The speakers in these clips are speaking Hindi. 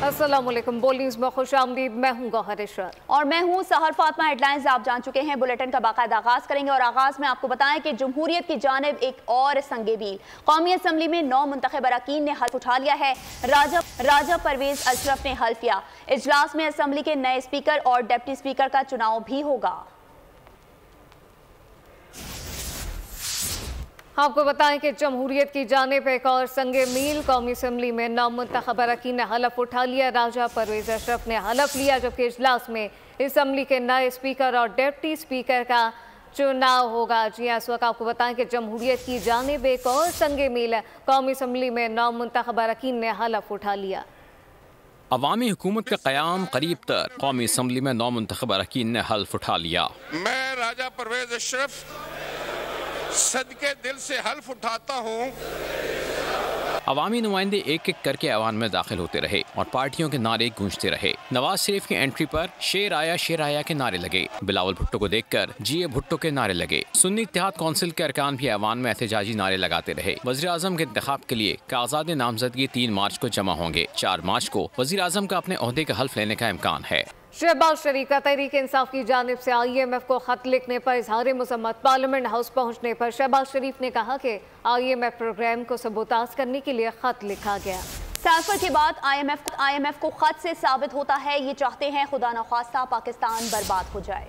अस्सलाम वालेकुम। बोल न्यूज़ में खुशामदीद। मैं हूं गौहर इशरत और मैं हूं सहर फातिमा। हेडलाइंस आप जान चुके हैं। बुलेटिन का बाकायदा आगाज करेंगे और आगाज में आपको बताएं कि जमहूरियत की जानिब एक और संगे मील। कौमी असम्बली में 9 मुंतखब अरकान ने हल्फ उठा लिया है। राजा परवेज अशरफ ने हल्फ लिया। इजलास में असम्बली के नए स्पीकर और डिप्टी स्पीकर का चुनाव भी होगा। आपको बताएं कि जमहूरियत की जानिब एक और संगे मील। कौमी असम्बली में 9 मुंतखब अरकान ने हलफ उठा लिया। राजा परवेज अशरफ ने हलफ लिया, जबकि इजलास में असम्बली के नए स्पीकर और डिप्टी स्पीकर का चुनाव होगा। जी इस वक्त आपको बताएं कि जमहूरियत की जानिब एक और संगे मील है। कौमी असम्बली में 9 मुंतखब अरकान ने हलफ उठा लिया। अवामी हुकूमत का क़याम करीब तर। कौमी असम्बली में 9 मुंतखब अरकान ने हल्फ उठा लिया। मैं राजा परवेज अशरफ सदके दिल से हल्फ उठाता हूँ। अवामी नुमाइंदे एक एक करके ऐवान में दाखिल होते रहे और पार्टियों के नारे गूंजते रहे। नवाज शरीफ की एंट्री पर शेर आया के नारे लगे। बिलावल भुट्टो को देखकर जीए भुट्टो के नारे लगे। सुन्नी इत्तेहाद कौंसिल के अरकान भी ऐवान में एहतजाजी नारे लगाते रहे। वज़ीर आज़म के इंतखाब के लिए कागजात नामजदगी 3 मार्च को जमा होंगे। 4 मार्च को वज़ीर आज़म का अपने ओहदे का हल्फ लेने का इम्कान है। शहबाज शरीफ का तहरीक इंसाफ की जानिब से IMF को खत लिखने पर इजहार मज़म्मत। पार्लियामेंट हाउस पहुंचने पर शहबाज शरीफ ने कहा कि IMF प्रोग्राम को सबूताज करने के लिए खत लिखा गया। सैफर के बाद IMF को खत से साबित होता है ये चाहते हैं खुदा न खास्ता पाकिस्तान बर्बाद हो जाए।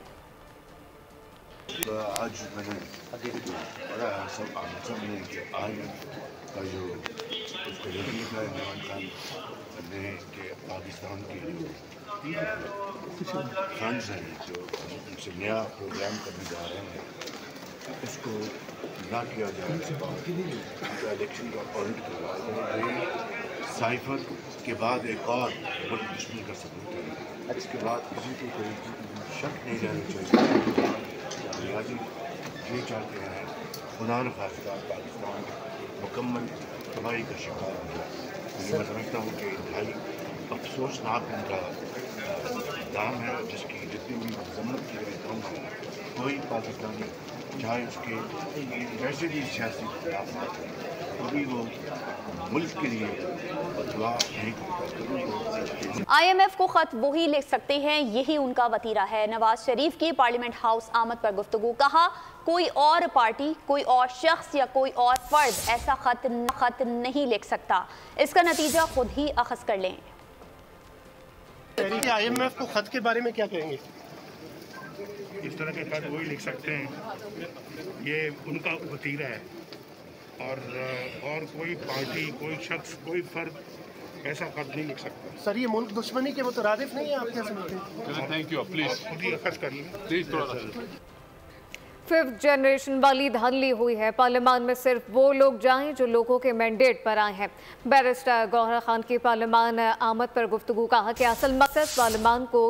आज मैंने बड़ा समझा कि IMF का जो उसको लिखा है इमरान खान ने कि पाकिस्तान के फंड्स हैं जो उनसे नया प्रोग्राम करने जा रहे हैं उसको ना किया जाए, उनका इलेक्शन का ऑडिट करवाए। साइफर के बाद एक और मुल्क दुश्मनी का सबूत है। इसके बाद किसी को कोई शक नहीं रहना चाहिए। आज ये चाहते हैं खुदा न खास्ता पाकिस्तान मुकम्मल तबाही का शिकार हो गया। मैं समझता हूँ कि इंतहाई अफसोसनाक उनका दाम है, जिसकी जितनी भी मजम्मत की गई दाम है। कोई पाकिस्तानी चाहे उसके वैसे भी सियासी खिलाफ कभी वो मुल्क के लिए दुआ नहीं करता। IMF को खत वही लिख सकते हैं, यही उनका वतीरा है। नवाज शरीफ की पार्लियामेंट हाउस आमद पर गुफ्तगू। कहा कोई और पार्टी, कोई और शख्स या कोई और फर्द ऐसा खत नहीं लिख सकता। इसका नतीजा खुद ही अखज़ कर लें। IMF को खत के बारे में क्या कहेंगे? इस तरह के खत वही लिख सकते हैं, ये उनका वतीरा है और कोई पार्टी, कोई शख्स, कोई फर्द ऐसा खत नहीं लिख सकता। सर ये मुल्क दुश्मनी के मुतरादिफ नहीं है, आप क्या समझते हैं? थैंक यू, प्लीज खुद ही अखज़ कर लें प्लीज थोड़ा। 5th जनरेशन वाली धांधली हुई है। पार्लियामान में सिर्फ वो लोग जाएं जो लोगों के मैंडेट पर आए हैं। बैरिस्टर गौहर खान की पार्लियामान आमद पर गुफ्तगू। कहा कि असल मकसद पार्लियामान को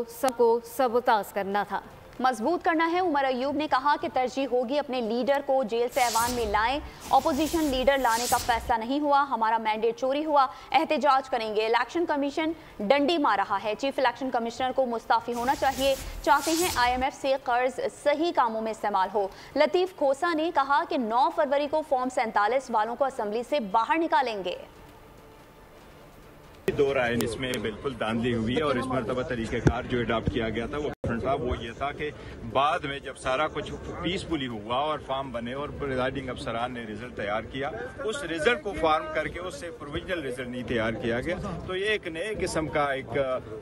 सबूताज करना था, मजबूत करना है। उमर अयूब ने कहा कि तरजीह होगी अपने लीडर को जेल से ऐवान में लाएं। अपोजिशन लीडर लाने का फैसला नहीं हुआ, हमारा मैंडेट चोरी हुआ, एहतजाज करेंगे। इलेक्शन कमीशन डंडी मार रहा है, चीफ इलेक्शन कमिश्नर को मुस्ताफी होना चाहिए। चाहते हैं IMF से कर्ज सही कामों में इस्तेमाल हो। लतीफ़ खोसा ने कहा कि 9 फरवरी को फॉर्म 47 वालों को असम्बली से बाहर निकालेंगे। दो राय इसमें बिल्कुल धांधली हुई है और इस मरतबा तरीक़ेकार जो अडॉप्ट किया गया था वो ये था कि बाद में जब सारा कुछ पीसफुली हुआ और फॉर्म बने और प्रिजाइडिंग अफसरान ने रिजल्ट तैयार किया, उस रिजल्ट को फार्म करके उससे प्रोविजनल रिजल्ट नहीं तैयार किया गया, तो ये एक नए किस्म का एक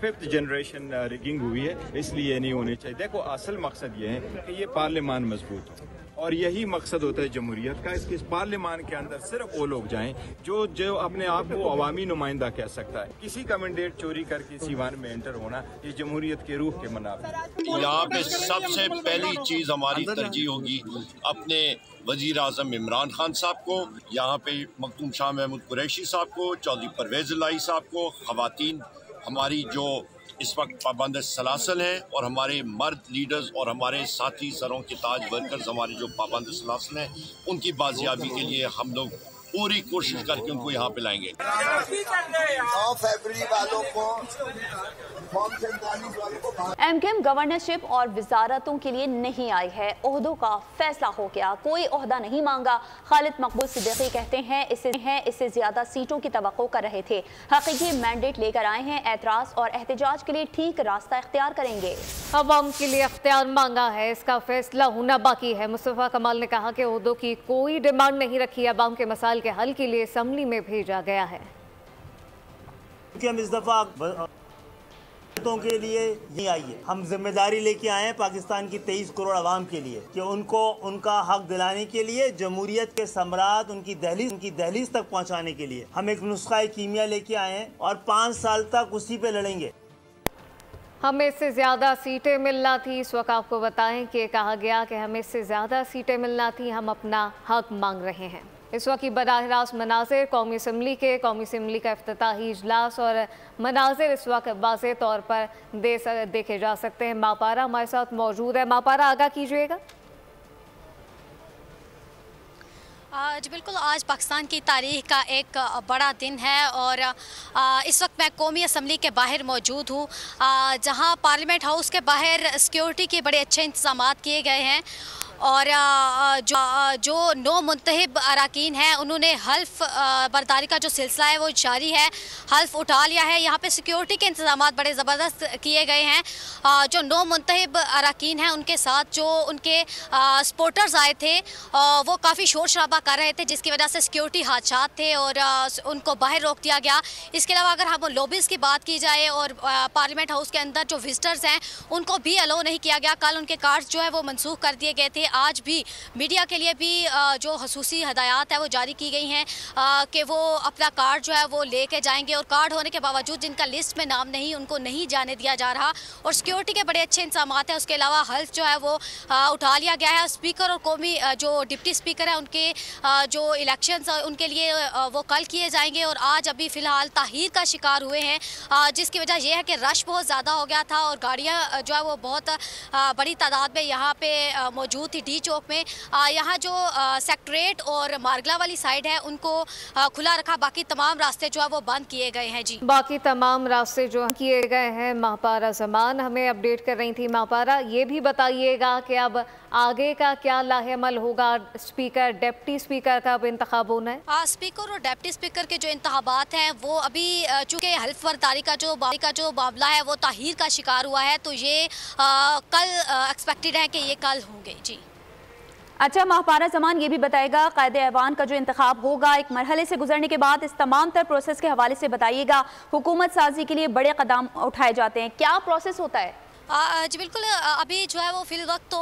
5th जनरेशन रिगिंग हुई है। इसलिए नहीं होनी चाहिए। देखो असल मकसद ये है कि ये पार्लियामान मजबूत हो और यही मकसद होता है जमहूरियत का। इसके पार्लियामान के अंदर सिर्फ वो लोग जाएं जो अपने आप को अवामी नुमाइंदा कह सकता है। किसी का मैंडेट चोरी करके सीवान में एंटर होना ये जमहूरियत के रूह के मुनाफिक। यहाँ पे सबसे पहली चीज हमारी तरजीह होगी अपने वजीर आजम इमरान खान साहब को, यहाँ पे मखदूम शाह महमूद कुरैशी साहब को, चौधरी परवेज इलाही साहब को, खवातीन हमारी जो इस वक्त पाबंद सलासल हैं और हमारे मर्द लीडर्स और हमारे साथी सरों के ताज वर्कर्स हमारे जो पाबंद सलासल हैं, उनकी बाजियाबी के लिए हम लोग पूरी कोशिश करके उनको यहाँ पे लाएंगे। 9 फरवरी वालों को एमकेएम गवर्नरशिप और वजारतों के लिए नहीं आई है, ओहदों का फैसला हो गया, कोई ओहदा नहीं मांगा। खालिद मकबूल सिद्दीकी कहते हैं इससे ज्यादा सीटों की तवक्को कर रहे थे, हकीकी मैंडेट लेकर आए हैं, एतराज और एहतजाज के लिए ठीक रास्ता इख्तियार करेंगे। अवाम के लिए इख्तियार मांगा है, इसका फैसला होना बाकी है। मुस्तफा कमाल ने कहा कि ओहदों की कोई डिमांड नहीं रखी, अवाम के मसाइल के हल के लिए असम्बली में भेजा गया है। हम इस दफा के लिए नहीं आई है, हम जिम्मेदारी लेके आए हैं पाकिस्तान की 23 करोड़ आवाम के लिए कि उनको उनका हक दिलाने के लिए, जमहूरियत के सम्राट उनकी दहलीज तक पहुंचाने के लिए हम एक नुस्खा कीमिया लेके आए हैं और 5 साल तक उसी पे लड़ेंगे। हमें इससे ज़्यादा सीटें मिलना थी। इस वक्त आपको बताएं कि कहा गया कि हमें इससे ज़्यादा सीटें मिलना थी, हम अपना हक मांग रहे हैं। इस वक्त की बराह रास्त मनाज़िर कौमी असम्बली का इफ्तिताही इजलास और मनाज़िर इस वक्त वाज़ेह तौर पर देखे जा सकते हैं। मापारा हमारे साथ मौजूद है। मापारा, आगाह कीजिएगा। जी बिल्कुल, आज पाकिस्तान की तारीख का एक बड़ा दिन है और इस वक्त मैं कौमी असम्बली के बाहर मौजूद हूँ, जहाँ पार्लियामेंट हाउस के बाहर सिक्योरिटी के बड़े अच्छे इंतजाम किए गए हैं और जो 9 मुंतखब अरकान हैं उन्होंने हल्फ बर्दारी का जो सिलसिला है वो जारी है, हल्फ उठा लिया है। यहाँ पे सिक्योरिटी के इंतजाम बड़े ज़बरदस्त किए गए हैं। जो 9 मुंतखब अरकान हैं उनके साथ जो उनके सपोर्टर्स आए थे वो काफ़ी शोर शराबा कर रहे थे, जिसकी वजह से सिक्योरिटी हादसात थे और उनको बाहर रोक दिया गया। इसके अलावा अगर हम लॉबीज़ की बात की जाए और पार्लियामेंट हाउस के अंदर जो विजिटर्स हैं उनको भी अलाउ नहीं किया गया। कल उनके कार्ड्स जो है वो मनसूख कर दिए गए थे। आज भी मीडिया के लिए भी जो खसूसी हदायत है वो जारी की गई हैं कि वो अपना कार्ड जो है वो लेके जाएंगे और कार्ड होने के बावजूद जिनका लिस्ट में नाम नहीं उनको नहीं जाने दिया जा रहा और सिक्योरिटी के बड़े अच्छे इंतजाम हैं। उसके अलावा हल्फ जो है वो उठा लिया गया है। स्पीकर और कौमी जो डिप्टी स्पीकर है उनके जो इलेक्शंस उनके लिए वो कल किए जाएंगे और आज अभी फ़िलहाल ताहीर का शिकार हुए हैं, जिसकी वजह यह है कि रश बहुत ज़्यादा हो गया था और गाड़ियाँ जो है वो बहुत बड़ी तादाद में यहाँ पे मौजूद थी। डी चौक में यहाँ जो सेक्रेटरीट और मारगला वाली साइड है उनको खुला रखा, बाकी तमाम रास्ते जो है वो बंद किए गए हैं। जी बाकी तमाम रास्ते जो किए गए हैं। माहपारा ज़मान हमें अपडेट कर रही थी। माहपारा, ये भी बताइएगा कि अब आगे का क्या लाहेमल होगा, स्पीकर डिप्टी स्पीकर का अब इंतखाब होना है। स्पीकर और डिप्टी स्पीकर के जो इंतखाबात हैं वो अभी चूँकि हल्फ बर्दारी का जो मामला है वो ताहीर का शिकार हुआ है तो ये कल एक्सपेक्टेड है कि ये कल होंगे। जी अच्छा माहपारा ज़मान, ये भी बताएगा कायदे ऐवान का जो इंतखाब होगा एक मरहले से गुजरने के बाद इस तमाम तर प्रोसेस के हवाले से बताइएगा। हुकूमत साजी के लिए बड़े कदम उठाए जाते हैं, क्या प्रोसेस होता है? जी बिल्कुल, अभी जो है वो फिल वक्त तो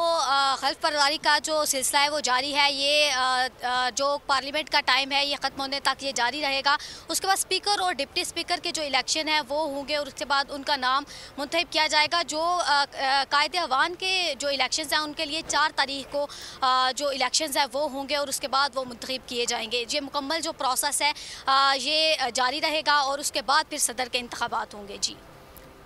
हल्फ बर्दारी का जो सिलसिला है वो जारी है। ये जो पार्लियामेंट का टाइम है ये ख़त्म होने तक ये जारी रहेगा। उसके बाद स्पीकर और डिप्टी स्पीकर के जो इलेक्शन है वो होंगे और उसके बाद उनका नाम मुंतखब किया जाएगा। जो कायदे अवान के जो इलेक्शंस हैं उनके लिए 4 तारीख को जो इलेक्शंस हैं वो होंगे और उसके बाद वो मुंतखब किए जाएंगे। ये मुकम्मल जो प्रोसेस है ये जारी रहेगा और उसके बाद फिर सदर के इंतखाबात होंगे। जी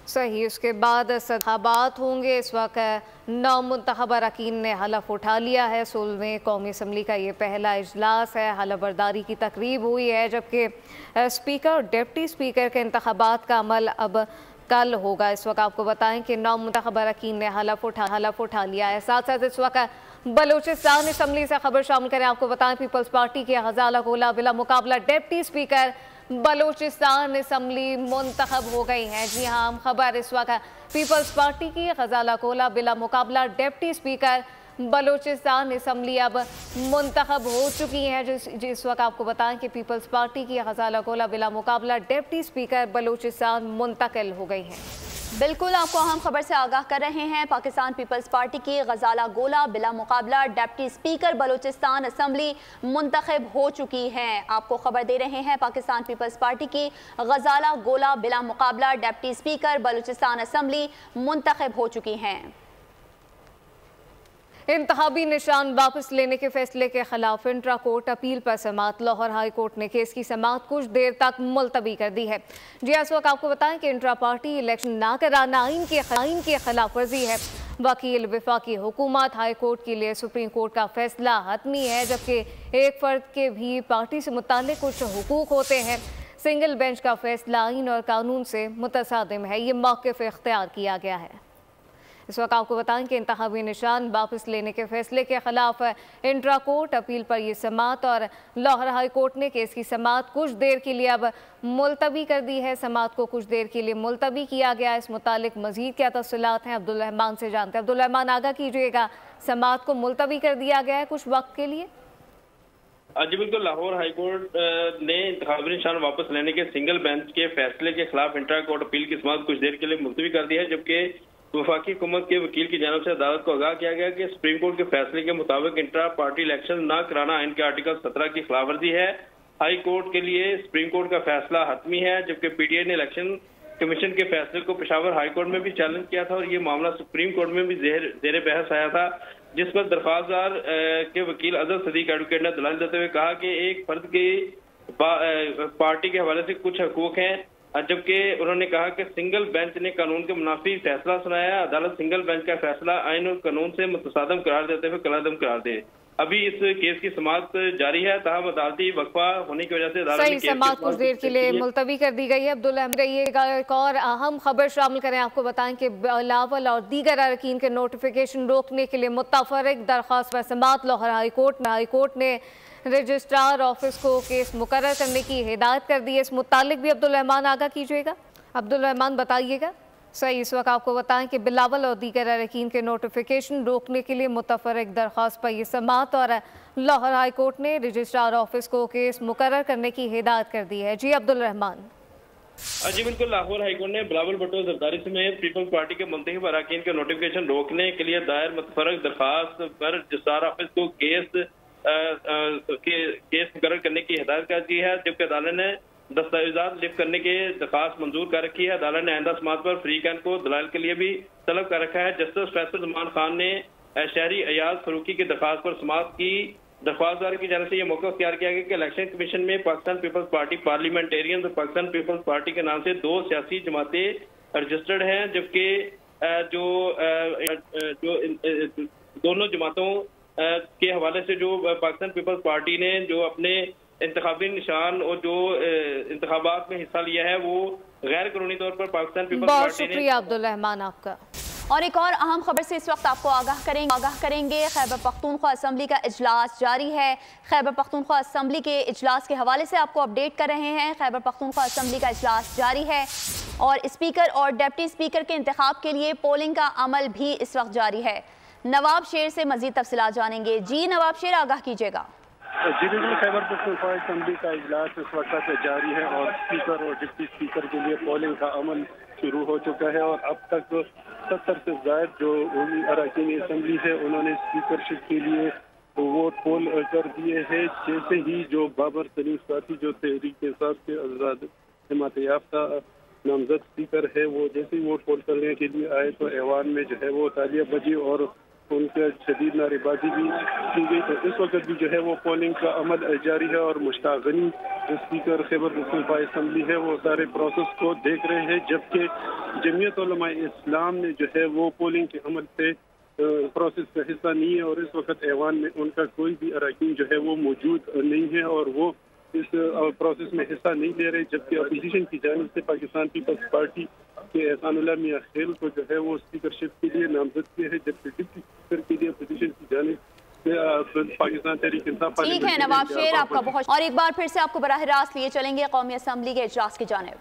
सही, उसके बाद इंतखाबात होंगे। इस वक्त 9 मुंतखब अरकान ने हलफ उठा लिया है। 16वें कौमी असम्बली का ये पहला इजलास है। हलफ बर्दारी की तकरीब हुई है, जबकि स्पीकर और डिप्टी स्पीकर के इंतखाबात का अमल अब कल होगा। इस वक्त आपको बताएं कि 9 मुंतखब अरकान ने हलफ उठा लिया है। साथ साथ इस वक्त बलूचिस्तान असम्बली से खबर शामिल करें। आपको बताएं पीपल्स पार्टी के ग़ज़ाला गोला बिला मुकाबला डिप्टी स्पीकर बलूचिस्तान असम्बली मुंतखब हो गई हैं। जी हाँ, हम खबर इस वक्त पीपल्स पार्टी की ग़ज़ाला गोला बिला मुकाबला डिप्टी स्पीकर बलूचिस्तान असम्बली अब मुंतखब हो चुकी हैं। जिस वक्त आपको बताएं कि पीपल्स पार्टी की ग़ज़ाला गोला बिला मुकाबला डिप्टी स्पीकर बलूचिस्तान मुंतकिल हो गई हैं। बिल्कुल, आपको अहम खबर से आगाह कर रहे हैं। पाकिस्तान पीपल्स पार्टी की ग़ज़ाला गोला बिला मुकाबला डिप्टी स्पीकर बलूचिस्तान असम्बली मुंतखब हो चुकी हैं। आपको खबर दे रहे हैं पाकिस्तान पीपल्स पार्टी की ग़ज़ाला गोला बिला मुकाबला डिप्टी स्पीकर बलूचिस्तान असम्बली मुंतखब हो चुकी हैं। इंतखाबी निशान वापस लेने के फैसले के खिलाफ इंट्रा कोर्ट अपील पर समाअत। लाहौर हाई कोर्ट ने केस की समाअत कुछ देर तक मुलतवी कर दी है। जी इस वक्त आपको बताएं कि इंट्रा पार्टी इलेक्शन ना कराना आइन की खिलाफ वर्जी है। वकील वफाकी हुकूमत हाई कोर्ट के लिए सुप्रीम कोर्ट का फैसला हतमी है, जबकि एक फर्द के भी पार्टी से मुताल्लिक कुछ हुकूक होते हैं। सिंगल बेंच का फैसला आइन और कानून से मुतसादिम है, ये मौक़िफ़ इख्तियार किया गया है। इस वक्त आपको बताएं कि इंतखाबी निशान वापस लेने के फैसले के खिलाफ इंट्रा कोर्ट अपील पर यह समाअत और लाहौर हाई कोर्ट ने केस की समाअत कुछ देर के लिए अब मुलतवी कर दी है। समाअत को कुछ देर के लिए मुलतवी किया गया। इस मुतालिक मजीद क्या तफसीलात हैं अब्दुल रहमान से जानते हैं। अब्दुल रहमान, आगाह कीजिएगा, समाअत को मुलतवी कर दिया गया है कुछ वक्त के लिए? जी बिल्कुल, लाहौर हाई कोर्ट ने इंतखाबी निशान वापस लेने के सिंगल बेंच के फैसले के खिलाफ इंट्रा कोर्ट अपील की समाअत कुछ देर के लिए मुलतवी कर दी है, जबकि वफाकी हुकूमत के वकील की जानिब से अदालत को आगाह किया गया कि सुप्रीम कोर्ट के फैसले के मुताबिक इंट्रा पार्टी इलेक्शन न कराना आइन के आर्टिकल 17 की खिलाफवर्जी है। हाई कोर्ट के लिए सुप्रीम कोर्ट का फैसला हतमी है, जबकि पीटीआई ने इलेक्शन कमीशन के फैसले को पेशावर हाई कोर्ट में भी चैलेंज किया था और ये मामला सुप्रीम कोर्ट में भी जेर बहस आया था, जिस पर दरख्वास्तदार के वकील अजहर सदीक एडवोकेट ने दलाल देते हुए कहा कि एक फर्द की पार्टी के हवाले से कुछ हकूक हैं, जबकि उन्होंने कहा कि सिंगल बेंच ने कानून के मुनाफी फैसला सुनाया। अदालत सिंगल बेंच का फैसला आइन और कानून से मुतसादम करार देते हुए कलादम करार दे। अभी इस केस की समाअत जारी है, ताहम अदालती वक्फा होने की वजह से सही समाअत कुछ देर के लिए मुलतवी कर दी गई है। अब्दुल रहमान रहिएगा, एक और अहम खबर शामिल करें। आपको बताएं कि बिलावल और दीगर अरकान के नोटिफिकेशन रोकने के लिए मुतफर्रिक दरख्वास्त पर समाअत लाहौर हाई कोर्ट ने रजिस्ट्रार ऑफिस को केस मुकर्रर करने की हिदायत कर दी है। इस मुतालिक भी अब्दुल रहमान आगाह कीजिएगा। अब्दुल रहमान बताइएगा। सही, इस वक्त आपको बताएं कि बिलावल और दीगर अरकान के नोटिफिकेशन रोकने के लिए मुतफर्रिक दरख्वास्त पर यह समाअत और लाहौर हाई कोर्ट ने रजिस्ट्रार ऑफिस को केस मुकर्रर करने की हिदायत कर दी है। जी अब्दुल रहमान। जी बिल्कुल, लाहौर हाईकोर्ट ने बिलावल भुट्टो जरदारी समेत पीपल्स पार्टी के मुंतखब अरकान के नोटिफिकेशन रोकने के लिए दायर मुतफर्रिक दरख्वास्त पर रजिस्ट्रार ऑफिस को केस मुकर्रर करने की हिदायत कर दी है, जबकि अदालत ने दस्तावेजात लिफ्ट करने के दरख्वास्त मंजूर कर रखी है। अदालत ने आइंदा समाअत पर फ्रीकैन को दलाल के लिए भी तलब कर रखा है। जस्टिस फैसल जमान खान ने शहरी अयाज फरूकी की दरख्वास्त पर समाअत की। दरख्वास्तदार की जानिब से यह मौका इख्तियार किया गया कि इलेक्शन कमीशन में पाकिस्तान पीपल्स पार्टी पार्लियामेंटेरियन और पाकिस्तान पीपल्स पार्टी के नाम से 2 सियासी जमातें रजिस्टर्ड हैं, जबकि जो दोनों जमातों के हवाले से जो पाकिस्तान पीपल्स पार्टी ने जो अपने इंतखाबी निशान और जो इंतखाबात में हिस्सा लिया है वो गैर कानूनी तौर पर पाकिस्तान पीपल्स पार्टी ने। बहुत शुक्रिया अब्दुल रहमान आपका। और एक और अहम खबर से इस वक्त आपको आगाह करेंगे। खैबर पख्तूनख्वा असम्बली का इजलास जारी है। खैबर पख्तूनख्वा असम्बली के इजलास के हवाले से आपको अपडेट कर रहे हैं। खैबर पख्तूनख्वा असम्बली का इजलास जारी है और स्पीकर और डिप्टी स्पीकर के इंतखाब के लिए पोलिंग का अमल भी इस वक्त जारी है। नवाब शेर से मजीद तफसीलात जानेंगे। जी नवाब शेर, आगाह कीजिएगा। जी बिल्कुल, खैबर पख्तूनख्वा असम्बली का इजलास इस वक्त जारी है और स्पीकर और डिप्टी स्पीकर के लिए पोलिंग का अमल शुरू हो चुका है और अब तक 70 से ज्यादा जो अरकान असम्बली है उन्होंने स्पीकरशिप के लिए वोट पोल कर दिए हैं। जैसे ही जो बाबर सलीम साथी जो तहरीक इंसाफ के आजाद हिम्मत याफ्ता नामजद स्पीकर है वो जैसे ही वोट पोल करने के लिए आए तो ऐवान में जो है वो तालियां बजी और उनके शदीद नारेबाजी भी की गई। तो इस वक्त भी जो है वो पोलिंग का अमल जारी है और मुश्ताक गनी जो स्पीकर खैबर पख्तूनख्वा असम्बली है वो सारे प्रोसेस को देख रहे हैं, जबकि जमीयत उलमा इस्लाम ने जो है वो पोलिंग के अमल से प्रोसेस का हिस्सा नहीं है और इस वक्त ऐवान में उनका कोई भी अरकान जो है वो मौजूद नहीं है और वो इस प्रोसेस में हिस्सा नहीं ले रहे। जबकि अपोजिशन की जानिब से पाकिस्तान पीपल्स पार्टी के एहसानुल्लाह मियां खेल को जो है वो स्पीकरशिप के लिए नामजद किए हैं, जबकि डिप्टी स्पीकर के लिए अपोजिशन की जानिब पाकिस्तान तहरीक इंसाफ। ठीक है नवाब शेर, आपका बहुत। और एक बार फिर से आपको बराह रास्त लिए चलेंगे कौमी असम्बली के इजलास की जानिब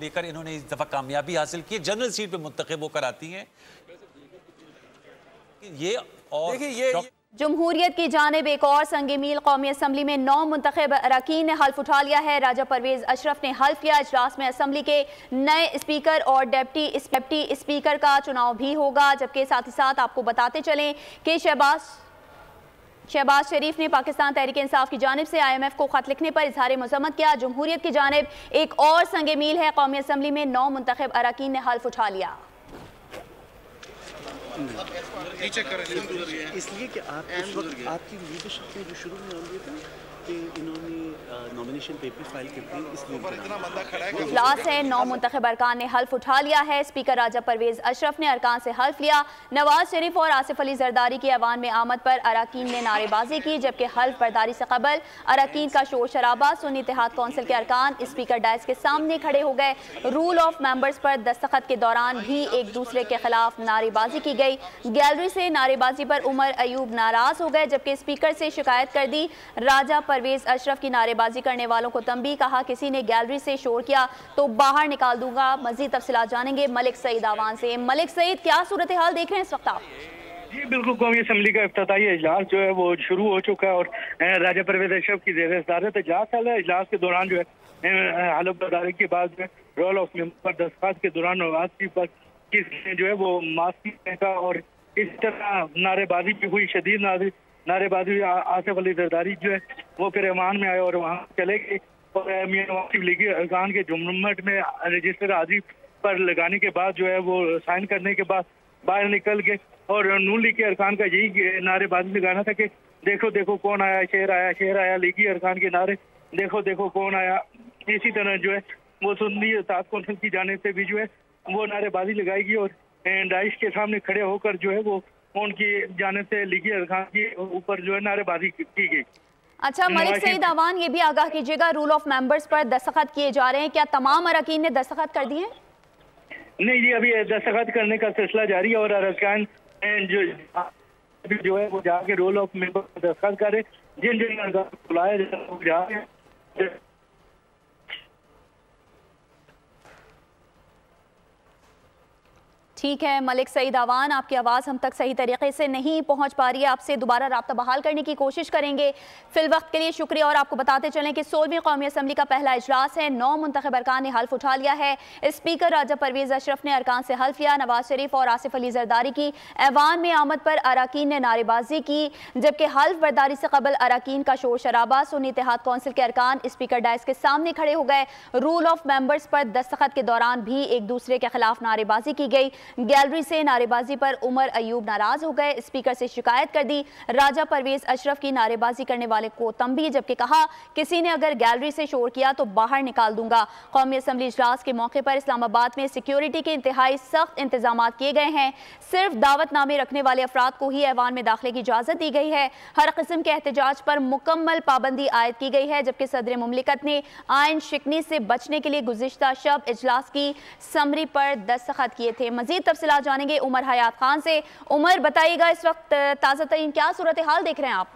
लेकर। इन्होंने इस दफा कामयाबी हासिल की, जनरल सीट पे मुंतखब होकर आती हैं ये। और देखिए ये जमहूरियत की जानिब एक और संग मील कौमी असम्बली में 9 मुंतखब अरकान ने हल्फ उठा लिया है। राजा परवेज अशरफ ने हल्फ किया। इजलास में असम्बली के नए स्पीकर और डिप्टी स्पीकर का चुनाव भी होगा, जबकि साथ ही साथ आपको बताते चलें कि शहबाज शरीफ ने पाकिस्तान तहरीक इंसाफ की जानिब से IMF को खत लिखने पर इजहार मजम्मत किया। जमहूरियत की जानिब एक और संग मील है। कौमी असम्बली में 9 मुंतखब अरकान ने हल्फ उठा लिया। इसलिए कि आप उस वक्त आपकी लीडरशिप में जो शुरू में हम थे कि इन्होंने नॉमिनेशन पेपर फाइल करते हैं, इसलिए इजलास है। 9 मुंतखब अरकान ने हल्फ उठा लिया है। स्पीकर राजा परवेज अशरफ ने अरकान से हल्फ लिया। नवाज शरीफ और आसिफ अली जरदारी की ऐवान में आमद पर अरकान ने नारेबाजी की, जबकि हल्फ बर्दारी से कबल अरकान का शोर शराबा। सुन्नी इत्तेहाद कौंसिल के अरकान स्पीकर डायस के सामने खड़े हो गए। रूल ऑफ मेंबर्स पर दस्तखत के दौरान भी एक दूसरे के खिलाफ नारेबाजी की गई। गैलरी से नारेबाजी पर उमर अयूब नाराज हो गए, जबकि स्पीकर से शिकायत कर दी। राजा परवेज अशरफ की नारेबाजी करने वालों को तंबी, कहा किसी ने गैलरी से शोर किया तो बाहर निकाल दूंगा। मजीद तफसीलात जानेंगे मलिक सईद आवान से। मलिक सईद, क्या सूरत हाल देख रहे हैं इस वक्त आप? जी बिल्कुल, कौमी असम्बली का इफ्तिताई इजलास जो है वो शुरू हो चुका है और राजा परवेज अशरफ की ज़ेर सदारत इजलास है। इजलास के दौरान जो है हल्फ बर्दारी के बाद जो है रोल ऑफ मेंबर दस्तखत के दौरान नवाज शरीफ पर किसने जो है वो माफी का और इस तरह नारेबाजी भी हुई, शदीद नारेबाजी। आसिफ अली जरदारी जो है वो फिर ऐवान में आए और वहाँ चले गए और मियां नवाज शरीफ लीगी अरकान के जुम्मट में रजिस्टर हाजिरी पर लगाने के बाद जो है वो साइन करने के बाद बाहर निकल गए और नून लीग के अरकान का यही नारेबाजी लगाना था कि देखो देखो कौन आया, शेर आया, शेर आया। लीगी अरकान के नारे देखो देखो कौन आया। इसी तरह जो है वो सुन्नी इत्तेहाद कौंसिल की जाने से भी जो है वो नारेबाजी लगाएगी और डाइश के सामने खड़े होकर जो है वो उनकी जाने से लीगी अरकान के ऊपर जो है नारेबाजी की गई। अच्छा मलिक सईद आवान, ये भी आगाह कीजिएगा, रूल ऑफ मेंबर्स पर दस्तखत किए जा रहे हैं, क्या तमाम अरकान ने दस्तखत कर दिए? नहीं जी, अभी दस्तखत करने का सिलसिला जारी है और अरकान जो है वो जाके रोल ऑफ मेंबर दस्तखत करे। जिन जिन बुलाया जा रहे हैं। ठीक है मलिक सईद आवान, आपकी आवाज़ हम तक सही तरीके से नहीं पहुंच पा रही है, आपसे दोबारा राब्ता बहाल करने की कोशिश करेंगे। फिल वक्त के लिए शुक्रिया। और आपको बताते चलें कि 16वीं कौमी असम्बली का पहला इजलास है। 9 मुंतखब अरकान ने हल्फ उठा लिया है। स्पीकर राजा परवेज अशरफ ने अरकान से हल्फ लिया। नवाज शरीफ और आसिफ अली जरदारी की ऐवान में आमद पर अरकान ने नारेबाजी की, जबकि हल्फ बर्दारी से कबल अरकान का शोर शराबा। सुन्नी इत्तेहाद कौंसिल के अरकान स्पीकर डायस के सामने खड़े हो गए। रूल ऑफ मेंबर्स पर दस्तखत के दौरान भी एक दूसरे के खिलाफ नारेबाजी की गई। गैलरी से नारेबाजी पर उमर अयूब नाराज हो गए। स्पीकर से शिकायत कर दी। राजा परवेज अशरफ की नारेबाजी करने वाले को तंबी, जबकि कहा किसी ने अगर गैलरी से शोर किया तो बाहर निकाल दूंगा। कौमी असम्बली इजलास के मौके पर इस्लामाबाद में सिक्योरिटी के इंतहाई सख्त इंतजाम किए गए हैं। सिर्फ दावतनामे रखने वाले अफराद को ही ऐवान में दाखिले की इजाजत दी गई है। हर किस्म के एहतजाज पर मुकम्मल पाबंदी आयद की गई है, जबकि सदर मुमलिकत ने आइन शिकनी से बचने के लिए गुज़िश्ता शब इजलास की समरी पर दस्तखत किए थे। मजीद तफसीलात जानेंगे उमर हयात खान से। उमर, बताइएगा इस वक्त ताज़ा तरीन क्या सूरत हाल देख रहे हैं आप?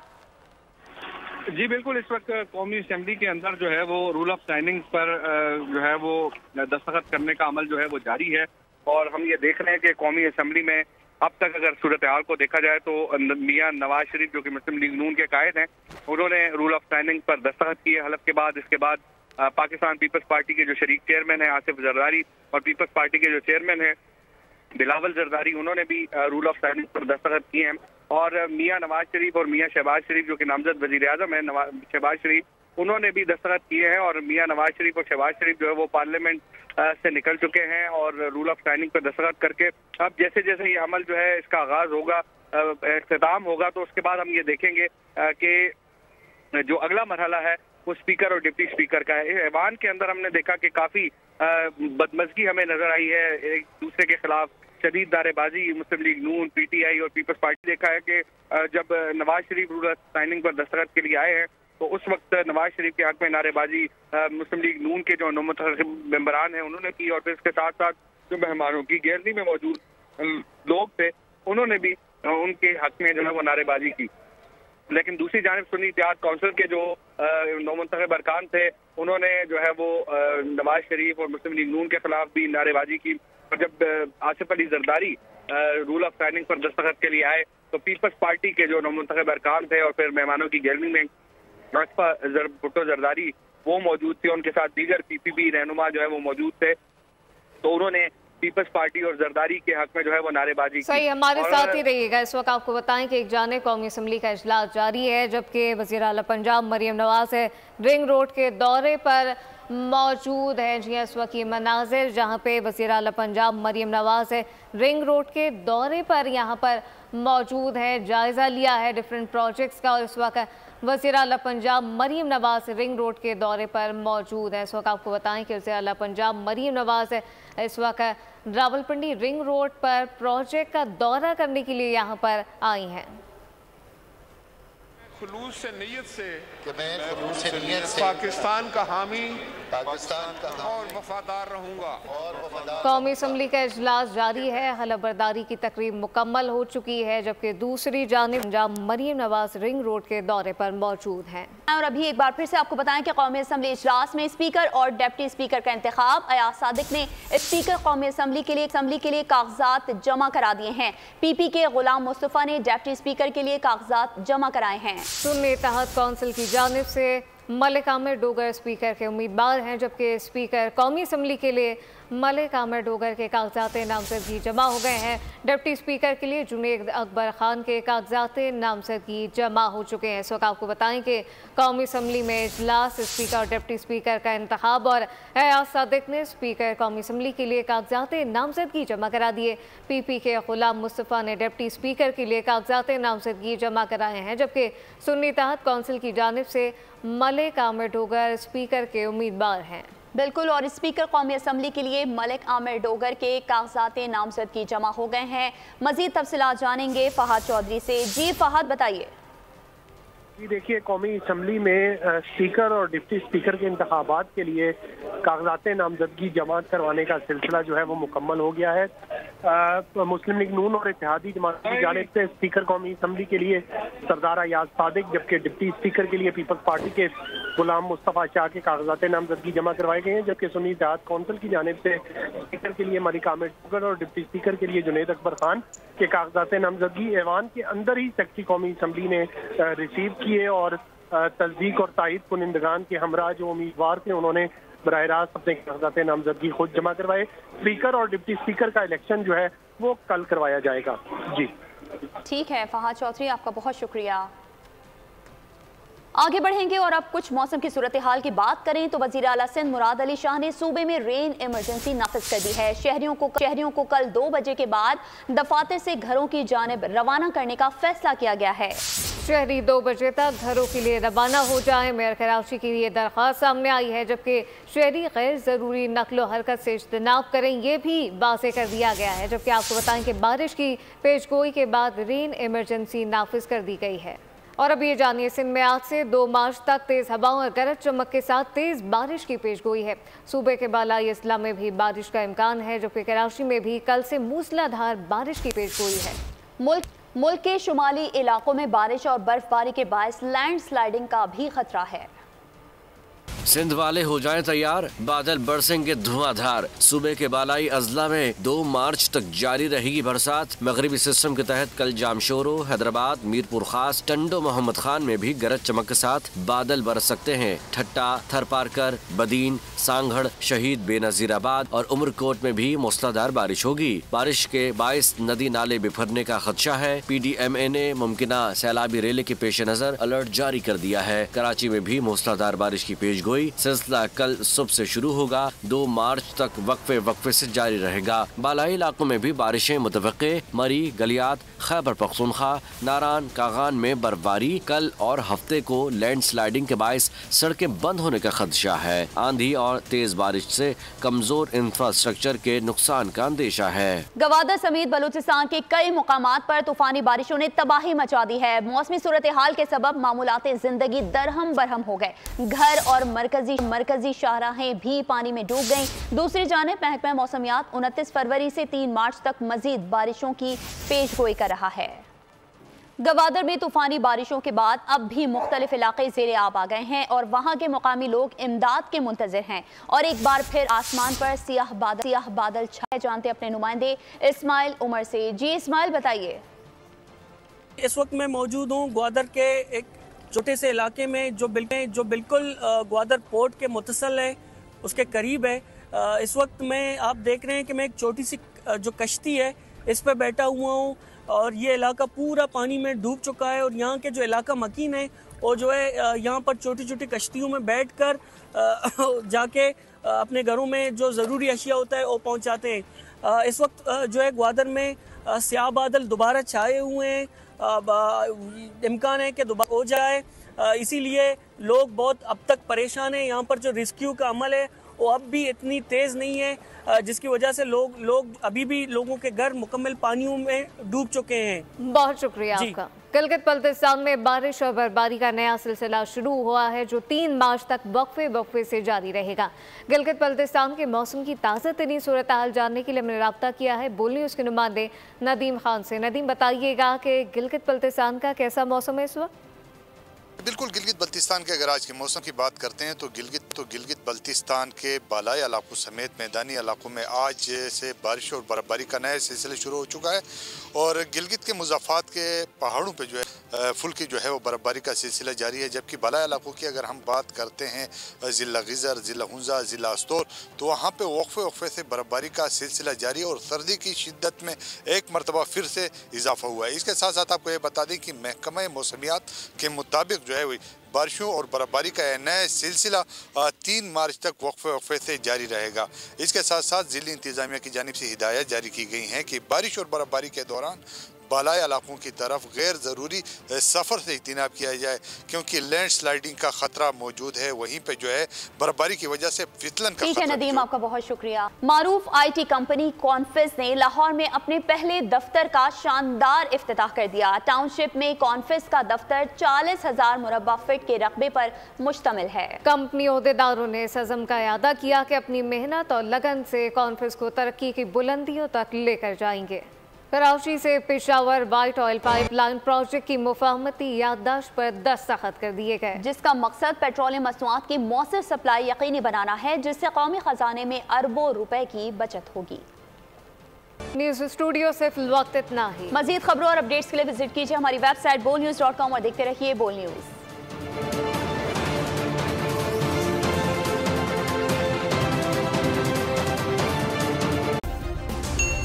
जी बिल्कुल, इस वक्त कौमी असम्बली के अंदर जो है वो रूल ऑफ साइनिंग पर जो है वो दस्तखत करने का अमल जो है वो जारी है और हम ये देख रहे हैं कि कौमी असम्बली में अब तक अगर सूरत हाल को देखा जाए तो मियां नवाज शरीफ जो कि मुस्लिम लीग नून के कायद हैं, उन्होंने रूल ऑफ साइनिंग पर दस्तखत किए हलफ के बाद। इसके बाद पाकिस्तान पीपल्स पार्टी के जो शरीक चेयरमैन है आसिफ जरदारी और पीपल्स पार्टी के जो चेयरमैन है बिलावल जरदारी, उन्होंने भी रूल ऑफ साइनिंग पर दस्तखत किए हैं। और मियां नवाज शरीफ और मियां शहबाज शरीफ जो कि नामजद वजीर आजम है शहबाज शरीफ, उन्होंने भी दस्तखत किए हैं और मियां नवाज शरीफ और शहबाज शरीफ जो है वो पार्लियामेंट से निकल चुके हैं और रूल ऑफ साइनिंग पर दस्तखत करके अब जैसे जैसे ये अमल जो है इसका आगाज होगा, इख्तिताम होगा, तो उसके बाद हम ये देखेंगे कि जो अगला मरहला है वो स्पीकर और डिप्टी स्पीकर का है। ऐवान के अंदर हमने देखा कि काफी बदमज़गी हमें नजर आई है, एक दूसरे के खिलाफ शदीद नारेबाजी। मुस्लिम लीग नून, पीटीआई और पीपल्स पार्टी देखा है कि जब Nawaz Sharif rule of signing पर दस्तखत के लिए आए हैं तो उस वक्त नवाज शरीफ के हक में नारेबाजी मुस्लिम लीग नून के जो मुंतखब मेंबरान हैं उन्होंने की और फिर इसके साथ साथ जो मेहमानों की गैलरी में मौजूद लोग थे उन्होंने भी उनके हक में जो है वो नारेबाजी की। लेकिन दूसरी जानिब सुन्नी इत्तेहाद कौंसिल के जो नौमुंतखब अरकान थे उन्होंने जो है वो नवाज शरीफ और मुस्लिम लीग नून के खिलाफ भी नारेबाजी की। और जब Asif Ali Zardari rule of signing पर दस्तखत के लिए आए तो पीपल्स पार्टी के जो नौमुंतखब अरकान थे और फिर मेहमानों की गैलरी में भुट्टो जरदारी वो मौजूद थे, उनके साथ दीगर पीपीपी रहनुमा जो है वो मौजूद थे, तो उन्होंने पीपल्स पार्टी और जरदारी के हक में जो है वो नारेबाजी की। सही, हमारे साथ ही रहिएगा। इस वक्त आपको बताएं कि एक जानिब कौमी असम्बली का इजलास जारी है, जबकि वज़ीर आला पंजाब मरियम नवाज है रिंग रोड के दौरे पर मौजूद हैं। जी इस वक्त ये मनाजिर जहाँ पे वज़ीर आला पंजाब मरियम नवाज है रिंग रोड के दौरे पर यहाँ पर मौजूद हैं, जायजा लिया है डिफरेंट प्रोजेक्ट्स का। और इस वक्त वज़ीर आला पंजाब मरीम नवाज रिंग रोड के दौरे पर मौजूद है। इस वक्त आपको बताएं कि वज़ीर आला पंजाब मरीम नवाज इस वक्त रावलपिंडी रिंग रोड पर प्रोजेक्ट का दौरा करने के लिए यहाँ पर आई हैं। खुलूस से नीयत से पाकिस्तान का हामी और वफादार रहूंगा। कौमी असम्बली का इजलास जारी है, हलफ बर्दारी की तकरीब मुकम्मल हो चुकी है, जबकि दूसरी जानिब पंजाब मरीम नवाज रिंग रोड के दौरे पर मौजूद हैं। और अभी एक बार फिर से आपको बताएं कि कौमी असम्बली इजलास में स्पीकर और डिप्टी स्पीकर का इंतखाब। अयाज सादिक ने स्पीकर कौमी असम्बली के लिए कागजात जमा करा दिए हैं। पीपी के गुलाम मुस्तफ़ा ने डिप्टी स्पीकर के लिए कागजात जमा कराए हैं। सुन्नी इत्तेहाद कौंसिल की जानिब से मलिक आमिर डोगर स्पीकर के उम्मीदवार हैं, जबकि स्पीकर कौमी असम्बली के लिए मलिक आमिर डोगर के कागजात नामजदगी जमा हो गए हैं। डिप्टी स्पीकर के लिए जुनेद अकबर खान के कागजात नामजदगी जमा हो चुके हैं। इस वक्त आपको बताएं कि कौमी असम्बली में इजलास, स्पीकर और डिप्टी स्पीकर का इंतखाब, और अयाज सादिक ने स्पीकर कौमी असम्बली के लिए कागजात नामजदगी जमा करा दिए। पीपी के गुलाम मुस्तफ़ा ने डिप्टी स्पीकर के लिए कागजात नामजदगी जमा कराए हैं, जबकि सुन्नी इत्तेहाद कौंसिल की जानिब से मलिक आमिर डोगर स्पीकर के उम्मीदवार हैं। बिल्कुल, और स्पीकर कौमी असम्बली के लिए मलिक आमिर डोगर के कागजात नामजदगी जमा हो गए हैं। मजीद तफसीलात जानेंगे फहद चौधरी से। जी फहद, बताइए। जी देखिए, कौमी असम्बली में स्पीकर और डिप्टी स्पीकर के इंतखाबात के लिए कागजात नामजदगी जमा करवाने का सिलसिला जो है वो मुकम्मल हो गया है। मुस्लिम लीग नून और इत्तेहादी जमात की जानिब से स्पीकर कौमी असम्बली के लिए सरदार अयाज सादिक, जबकि डिप्टी स्पीकर के लिए पीपल्स पार्टी के गुलाम मुस्तफ़ा शाह के कागजात नामजदगी जमा करवाए गए हैं, जबकि सुन्नी इत्तेहाद कौंसिल की जानिब से स्पीकर के लिए मलिक आमिर डोगर और डिप्टी स्पीकर के लिए जुनेद अकबर खान के कागजात नामजदगी ऐवान के अंदर ही सेक्रेटरी कौमी असम्बली ने रिसीव किए और तस्दीक और तायद कुनिंदगान के हमरा जो उम्मीदवार थे उन्होंने बराह रास्त अपने कागजात नामजदगी खुद जमा करवाए। स्पीकर और डिप्टी स्पीकर का इलेक्शन जो है वो कल करवाया जाएगा। जी ठीक है फहद चौधरी, आपका बहुत शुक्रिया। आगे बढ़ेंगे और अब कुछ मौसम की सूरत हाल की बात करें तो वजीर आला सिंध मुराद अली शाह ने सूबे में रेन इमरजेंसी नाफिज कर दी है। शहरियों को कल 2 बजे के बाद दफातर से घरों की जानिब रवाना करने का फैसला किया गया है। शहरी 2 बजे तक घरों के लिए रवाना हो जाएं। मेयर कराची की ये दरख्वास्त सामने आई है, जबकि शहरी गैर ज़रूरी नकलो हरकत से इज्तनाब करें, ये भी वाज़े कर दिया गया है। जबकि आपको बताएं कि बारिश की पेशगोई के बाद रेन इमरजेंसी नाफिज कर दी गई है। और अब ये जानिए, सिंध में आज से 2 मार्च तक तेज़ हवाओं और गरज चमक के साथ तेज़ बारिश की पेशगोई है। सूबे के बालाई अजला में भी बारिश का इम्कान है, जबकि कराची में भी कल से मूसलाधार बारिश की पेशगोई है। मुल्क के शुमाली इलाकों में बारिश और बर्फबारी के बायस लैंड स्लाइडिंग का भी खतरा है। सिंध वाले हो जाएं तैयार, बादल बरसेंगे धुआंधार। सूबे के बालाई अजला में 2 मार्च तक जारी रहेगी बरसात। मगरबी सिस्टम के तहत कल जामशोरो, हैदराबाद, मीरपुर खास, टंडो मोहम्मद खान में भी गरज चमक के साथ बादल बरस सकते हैं। ठट्टा, थरपारकर, बदीन, सांगड़, शहीद बेनजीराबाद और उमरकोट में भी मूसलाधार बारिश होगी। बारिश के बायस नदी नाले बिफरने का खदशा है। PDMA ने मुमकिना सैलाबी रेले के पेश नजर अलर्ट जारी कर दिया है। कराची में भी मूसलाधार बारिश की पेशगोई सिलसिला कल सुबह से शुरू होगा। 2 मार्च तक वक्फे से जारी रहेगा। बालाई इलाकों में भी बारिशें मुतवक्के। मरी, गलियात, खैबर पख्तूनख्वा, नारान, कागान में बर्फबारी। कल और हफ्ते को लैंड स्लाइडिंग के बायस सड़कें बंद होने का खदशा है। आंधी और तेज बारिश से कमजोर इंफ्रास्ट्रक्चर के नुकसान का अंदेशा है। गवादर समेत बलूचिस्तान के कई मुकामात पर तूफानी बारिशों ने तबाही मचा दी है। मौसमी सूरत हाल के सबब मामूलाते जिंदगी दरहम बरहम हो गए। घर और मरकजी शाहराहें भी पानी में डूब गईं। दूसरी जानिब महकमा मौसमियात 29 फरवरी से 3 मार्च तक मजीद बारिशों की पेशगोई कर रहा है। गवादर में तूफानी बारिशों के बाद अब भी मुख्तलिफ इलाके ज़ेरे आब आ गए हैं और वहाँ के मुकामी लोग इमदाद के मुंतज़िर हैं। और एक बार फिर आसमान पर सियाह बादल छाए। जानते अपने नुमाइंदे इस्माइल उमर से। जी इस्माइल, बताइए। इस वक्त मैं मौजूद हूँ ग्वादर के एक छोटे से इलाके में जो बिल्कुल ग्वादर पोर्ट के मुतसल है, उसके करीब है। इस वक्त मैं आप देख रहे हैं कि मैं एक छोटी सी जो कश्ती है इस पर बैठा हुआ हूँ और ये इलाका पूरा पानी में डूब चुका है। और यहाँ के जो इलाका मकीन है वो जो है यहाँ पर छोटी छोटी कश्तियों में बैठकर जाके अपने घरों में जो ज़रूरी अशिया होता है वो पहुँचाते हैं। इस वक्त जो है ग्वादर में स्याह बादल दोबारा छाए हुए हैं, इम्कान है कि दोबारा हो जाए, इसीलिए लोग बहुत अब तक परेशान हैं। यहाँ पर जो रेस्क्यू का अमल है वो अब भी इतनी तेज़ नहीं है, जिसकी वजह से लोग अभी भी लोगों के घर मुकम्मल पानियों में डूब चुके हैं। बहुत शुक्रिया आपका। गिलगित बल्तिस्तान में बारिश और बर्फबारी का नया सिलसिला शुरू हुआ है जो 3 मार्च तक वक्फे से जारी रहेगा। गिलगित बल्तिस्तान के मौसम की ताज़ा तरीन सूरत हाल जानने के लिए हमने रब्ता किया है बोल न्यूज़ के नुमाइंदे नदीम खान से। नदीम, बताइएगा कि गिलगित बल्तिस्तान का कैसा मौसम है इस वक्त? बिल्कुल, गिलगित बल्तिस्तान के अगर आज के मौसम की बात करते हैं तो गिलगित बल्तिस्तान के बालाई इलाकों समेत मैदानी इलाकों में आज से बारिश और बर्फबारी का नया सिलसिला शुरू हो चुका है और गिलगित के मुज़ाफ़ात के पहाड़ों पे जो है फुल्की जो है वो बर्फबारी का सिलसिला जारी है। जबकि बालाई इलाकों की अगर हम बात करते हैं ज़िला गिज़र, ज़िला हुंजा, ज़िला अस्तोर, तो वहाँ पे वक्फे से बर्फबारी का सिलसिला जारी है और सर्दी की शिद्दत में एक मरतबा फिर से इजाफा हुआ है। इसके साथ साथ आपको ये बता दें कि महकमा मौसमियात के मुताबिक जो है बारिशों और बर्फबारी का नया सिलसिला 3 मार्च तक वक्फे से जारी रहेगा। इसके साथ साथ ज़िली इंतज़ामिया की जानिब से हिदायत जारी की गई हैं कि बारिश और बर्फबारी के दौरान बालाई इलाकों की तरफ गैर ज़रूरी सफ़र से इज्तिनाब किया जाए क्योंकि लैंड स्लाइडिंग का खतरा मौजूद है। वहीं पे जो है बर्फबारी की वजह से फिसलन का ठीक है नदीम, आपका बहुत शुक्रिया। मारूफ IT कंपनी कॉन्फिस ने लाहौर में अपने पहले दफ्तर का शानदार इफ्तिताह कर दिया। टाउनशिप में कॉन्फिस का दफ्तर 40,000 मुरब्बा फीट के रकबे पर मुश्तमिल है। कंपनी ओहदेदारों ने इस अज़म का इआदा किया कि अपनी मेहनत और लगन से कॉन्फिस को तरक्की की बुलंदियों तक लेकर जाएंगे। कराची से Peshawar white oil pipeline project की मुफाहमती याददाश्त पर दस्तखत कर दिए गए, जिसका मकसद पेट्रोलियम मसनूआत की मौसर सप्लाई यकीनी बनाना है जिससे कौमी खजाने में अरबों रुपए की बचत होगी। न्यूज़ स्टूडियो से फिलवक्त इतना ही। मजीद खबरों और अपडेट्स के लिए विजिट कीजिए हमारी वेबसाइट bolnews.com और देखते रहिए बोल न्यूज़।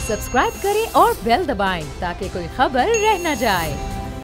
सब्सक्राइब करें और बेल दबाएं ताकि कोई खबर रह न जाए।